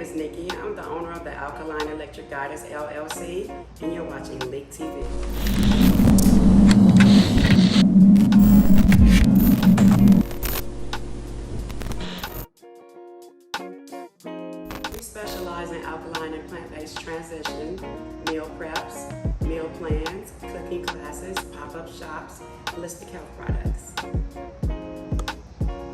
is Nikki. I'm the owner of the Alkaline Electric Goddess, LLC, and you're watching Leak TV. We specialize in alkaline and plant-based transition, meal preps, meal plans, cooking classes, pop-up shops, holistic health products.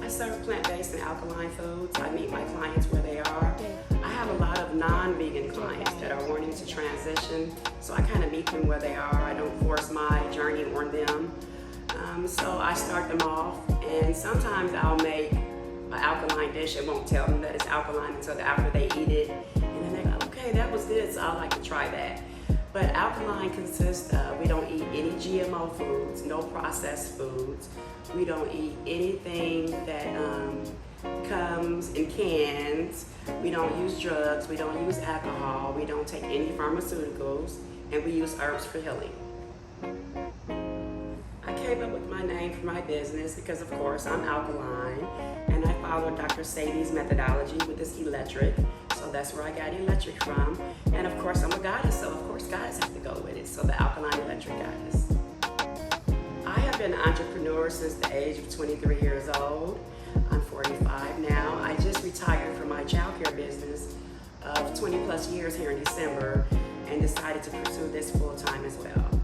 I serve plant-based and alkaline foods. I meet my clients where they are. I have a lot of non-vegan clients that are wanting to transition, so I kind of meet them where they are. I don't force my journey on them. So I start them off, and sometimes I'll make an alkaline dish and won't tell them that it's alkaline until after they eat it. And then they go, okay, that was good, so I like to try that. But alkaline consists of, we don't eat any GMO foods, no processed foods. We don't eat anything that comes in cans. We don't use drugs, we don't use alcohol, we don't take any pharmaceuticals, and we use herbs for healing. I came up with my name for my business because, of course, I'm alkaline, and I follow Dr. Sadie's methodology with this electric. So that's where I got electric from. And of course, I'm a goddess, so of course goddess have to go with it. So the Alkaline Electric Goddess. I have been an entrepreneur since the age of 23 years old. I'm 45 now. I just retired from my childcare business of 20 plus years here in December and decided to pursue this full time as well.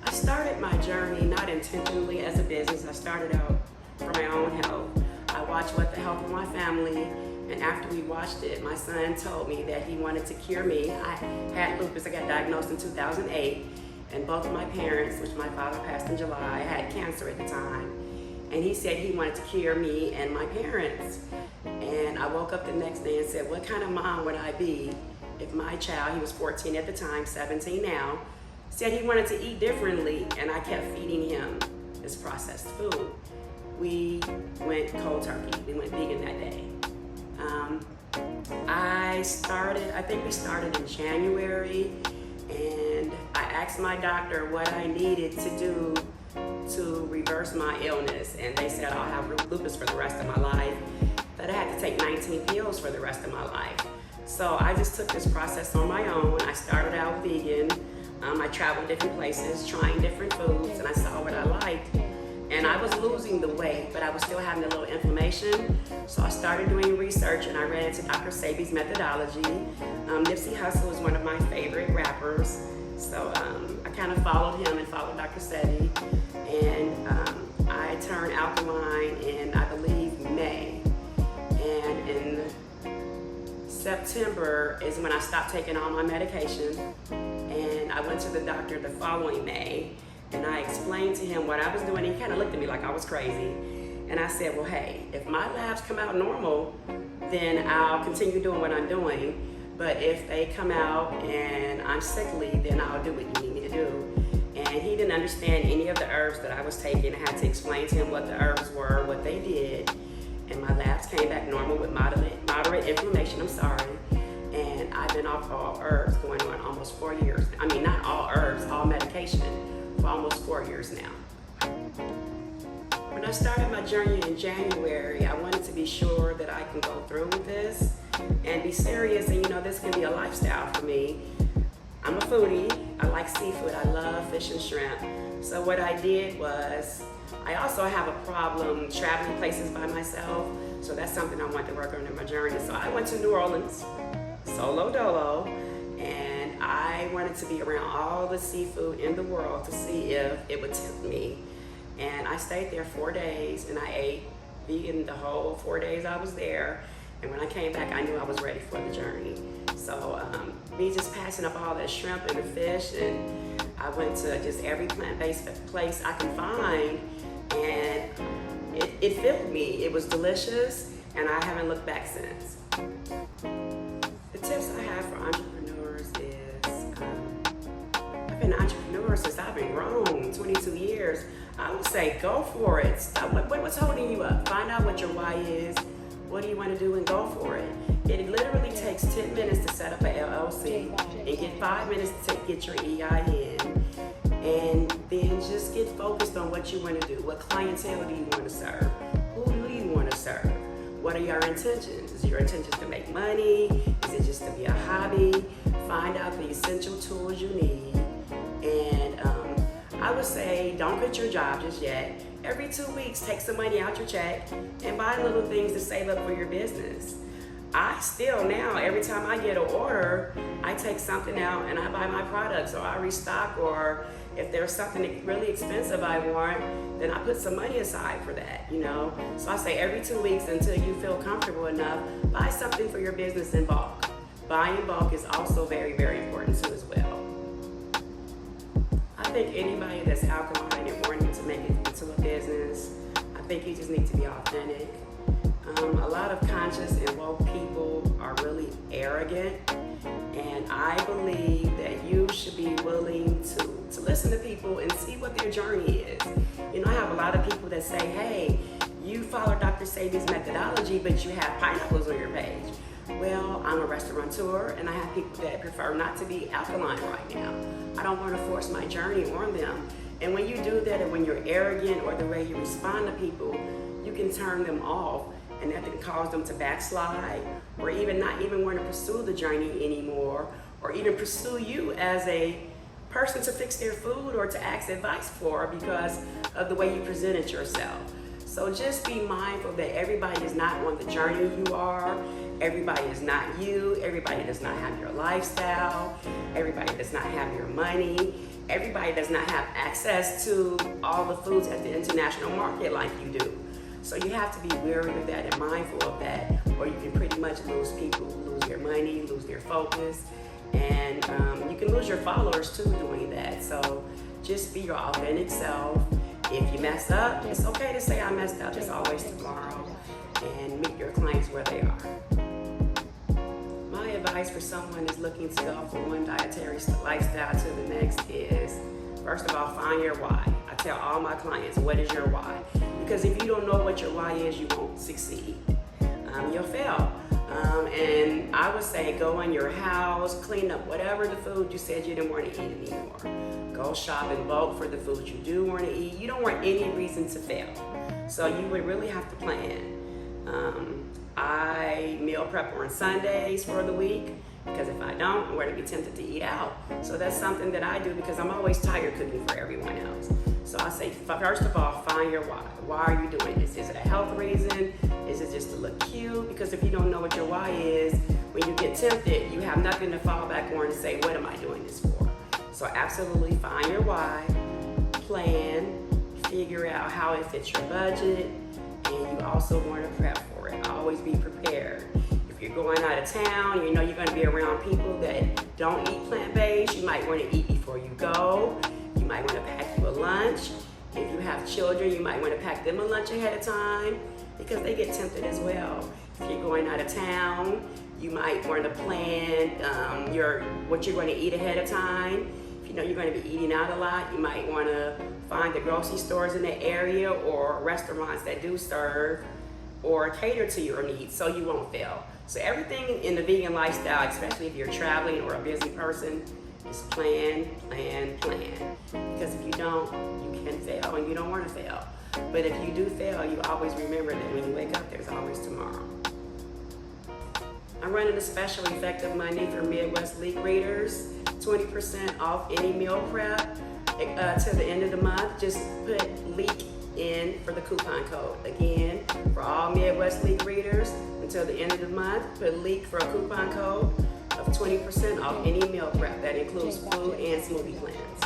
I started my journey not intentionally as a business. I started out for my own health. I watched What the Health of My Family, and after we watched it, my son told me that he wanted to cure me. I had lupus. I got diagnosed in 2008, and both of my parents, which my father passed in July, had cancer at the time. And he said he wanted to cure me and my parents. And I woke up the next day and said, what kind of mom would I be if my child, he was 14 at the time, 17 now, said he wanted to eat differently, and I kept feeding him this processed food. We went cold turkey. We went vegan that day. I think we started in January, and I asked my doctor what I needed to do to reverse my illness, and they said I'll have lupus for the rest of my life, that I had to take 19 pills for the rest of my life. So I just took this process on my own. I started out vegan. I traveled different places, trying different foods, and I saw what I liked. And I was losing the weight, but I was still having a little inflammation. So I started doing research, and I ran into Dr. Sadie's methodology. Nipsey Hussle is one of my favorite rappers. So I kind of followed him and followed Dr. Sadie. And I turned alkaline in, I believe, May. And in September is when I stopped taking all my medication. And I went to the doctor the following May. And I explained to him what I was doing. He kind of looked at me like I was crazy. And I said, well, hey, if my labs come out normal, then I'll continue doing what I'm doing. But if they come out and I'm sickly, then I'll do what you need me to do. And he didn't understand any of the herbs that I was taking. I had to explain to him what the herbs were, what they did. And my labs came back normal with moderate inflammation, And I've been off all herbs going on almost 4 years. I mean, not all herbs, all medication. For almost 4 years now. When I started my journey in January, I wanted to be sure that I can go through with this and be serious, and this can be a lifestyle for me. I'm a foodie, I like seafood, I love fish and shrimp. So what I did was, I also have a problem traveling places by myself, so that's something I want to work on in my journey. So I went to New Orleans, solo dolo, and I wanted to be around all the seafood in the world to see if it would tempt me. And I stayed there 4 days, and I ate vegan the whole 4 days I was there. And when I came back, I knew I was ready for the journey. So me just passing up all that shrimp and the fish, and I went to just every plant-based place I can find, and it filled me. It was delicious, and I haven't looked back since. The tips I have for entrepreneurs is, I've been an entrepreneur since I've been grown, 22 years. I would say go for it. Stop. What's holding you up? Find out what your why is. What do you want to do, and go for it. It literally takes 10 minutes to set up an LLC and get 5 minutes to get your EIN. And then just get focused on what you want to do. What clientele do you want to serve? Who do you want to serve? what are your intentions? Is your intention to make money? Is it just to be a hobby? Find out the essential tools you need. And I would say don't quit your job just yet. Every 2 weeks, take some money out your check and buy little things to save up for your business. I still now, every time I get an order, I take something out and I buy my products, or I restock, or if there's something really expensive I want, then I put some money aside for that, you know? So I say every 2 weeks until you feel comfortable enough, buy something for your business in bulk. Buying in bulk is also very, very important too as well. I think anybody that's alkaline and wanting to make it into a business, I think you just need to be authentic. A lot of conscious and woke people are really arrogant, and I believe that you should be willing to listen to people and see what their journey is. You know, I have a lot of people that say, hey, you follow Dr. Sabi's methodology, but you have pineapples on your page. Well, I'm a restaurateur, and I have people that prefer not to be alkaline right now. I don't want to force my journey on them. And when you do that, and when you're arrogant or the way you respond to people, you can turn them off, and that can cause them to backslide, or even not even want to pursue the journey anymore, or even pursue you as a person to fix their food or to ask advice for because of the way you presented yourself. So just be mindful that everybody is not on the journey you are. Everybody is not you. Everybody does not have your lifestyle. Everybody does not have your money. Everybody does not have access to all the foods at the international market like you do. So you have to be wary of that and mindful of that, or you can pretty much lose people, lose their money, lose their focus, and you can lose your followers too doing that. So just be your authentic self. If you mess up, it's okay to say I messed up. There's always tomorrow, and meet your clients where they are. My advice for someone that's looking to go from one dietary lifestyle to the next is, first of all, find your why. I tell all my clients, what is your why? Because if you don't know what your why is, you won't succeed. You'll fail. And I would say go in your house, clean up whatever the food you said you didn't want to eat anymore. Go shop in bulk for the food you do want to eat. You don't want any reason to fail. So you would really have to plan. I meal prep on Sundays for the week, because if I don't, I'm going to be tempted to eat out. So that's something that I do because I'm always tired cooking for everyone else. So I say, first of all, find your why. Why are you doing this? Is it a health reason? Is it just to look cute? Because if you don't know what your why is, when you get tempted, you have nothing to fall back on and say, what am I doing this for? So absolutely find your why, plan, figure out how it fits your budget, and you also want to prep for it. Always be prepared. If you're going out of town, you know you're going to be around people that don't eat plant-based, you might want to eat before you go. You might want to pack you a lunch. If you have children, you might want to pack them a lunch ahead of time because they get tempted as well. If you're going out of town, you might want to plan what you're going to eat ahead of time. If you know you're going to be eating out a lot, you might want to find the grocery stores in the area or restaurants that do serve or cater to your needs so you won't fail. So everything in the vegan lifestyle, especially if you're traveling or a busy person, is plan, plan, plan. Because if you don't, you can fail, and you don't want to fail. But if you do fail, you always remember that when you wake up, there's always tomorrow. I'm running a special Effective Monday for Midwest League readers. 20% off any meal prep to the end of the month. Just put LEAK in for the coupon code. Again, for all Midwest League readers, until the end of the month, put LEAK for a coupon code of 20% off any meal prep. That includes food and smoothie plans.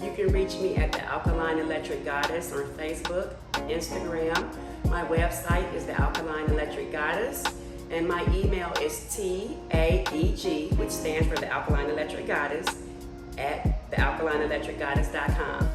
You can reach me at the Alkaline Electric Goddess on Facebook, Instagram. My website is the Alkaline Electric Goddess, and my email is TAEG, which stands for the Alkaline Electric Goddess, at thealkalineenlectricgoddess.com.